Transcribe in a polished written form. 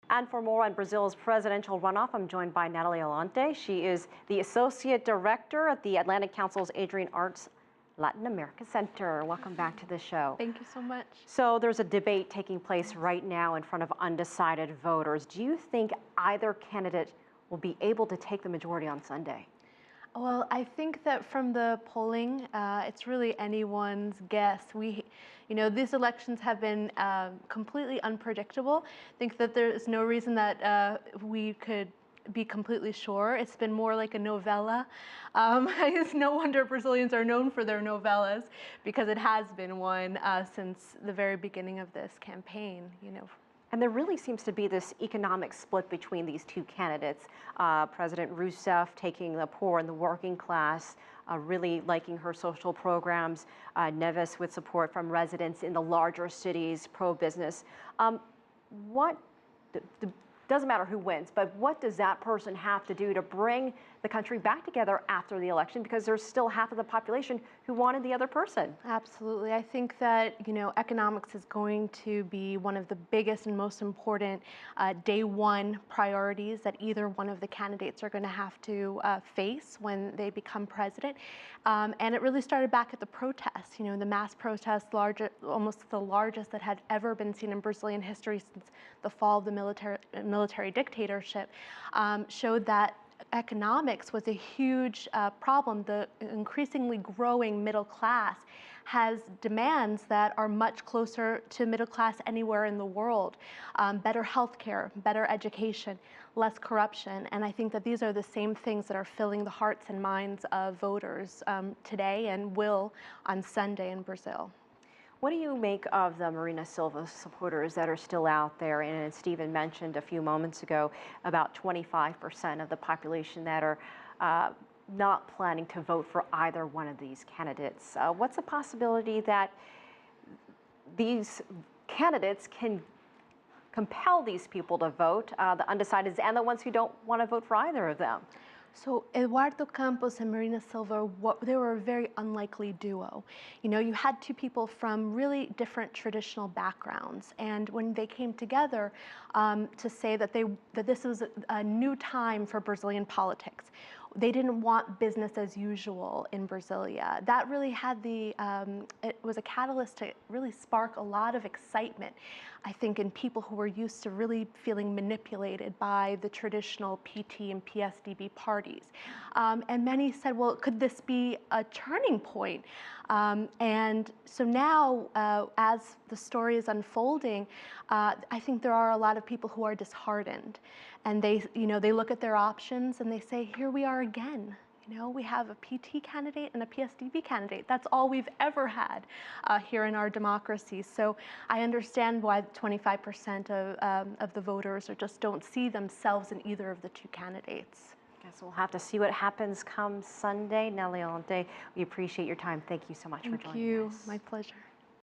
And for more on Brazil's presidential runoff, I'm joined by Natalie Alhonte. She is the Associate Director at the Atlantic Council's Adrienne Arts Latin America Center. Welcome back to the show. Thank you so much. So there's a debate taking place right now in front of undecided voters. Do you think either candidate will be able to take the majority on Sunday? Well, I think that from the polling, it's really anyone's guess. These elections have been completely unpredictable. I think that there is no reason that we could be completely sure. It's been more like a novella. It's no wonder Brazilians are known for their novellas, because it has been one since the very beginning of this campaign. And there really seems to be this economic split between these two candidates. President Rousseff taking the poor and the working class, really liking her social programs. Neves with support from residents in the larger cities, pro-business. Doesn't matter who wins, but what does that person have to do to bring the country back together after the election? Because there's still half of the population who wanted the other person. Absolutely. I think that, economics is going to be one of the biggest and most important day one priorities that either one of the candidates are going to have to face when they become president. And it really started back at the protests, the mass protests, almost the largest that had ever been seen in Brazilian history since the fall of the military dictatorship, showed that economics was a huge problem. The increasingly growing middle class has demands that are much closer to middle class anywhere in the world. Better healthcare, better education, less corruption. And I think that these are the same things that are filling the hearts and minds of voters today and will on Sunday in Brazil. What do you make of the Marina Silva supporters that are still out there? And as Stephen mentioned a few moments ago, about 25% of the population that are not planning to vote for either one of these candidates. What's the possibility that these candidates can compel these people to vote, the undecideds and the ones who don't want to vote for either of them? So Eduardo Campos and Marina Silva, they were a very unlikely duo. You had two people from really different traditional backgrounds, and when they came together to say that this was a new time for Brazilian politics, they didn't want business as usual in Brasilia. That really had it was a catalyst to really spark a lot of excitement, I think, in people who were used to really feeling manipulated by the traditional PT and PSDB parties. And many said, well, could this be a turning point? And so now, as the story is unfolding, I think there are a lot of people who are disheartened, and they look at their options and they say, here we are again. We have a PT candidate and a PSDB candidate. That's all we've ever had here in our democracy. So I understand why 25% of the voters just don't see themselves in either of the two candidates. Guess we'll have to see what happens come Sunday. Natalie Alhonte, we appreciate your time. Thank you so much for joining us. Thank you. My pleasure.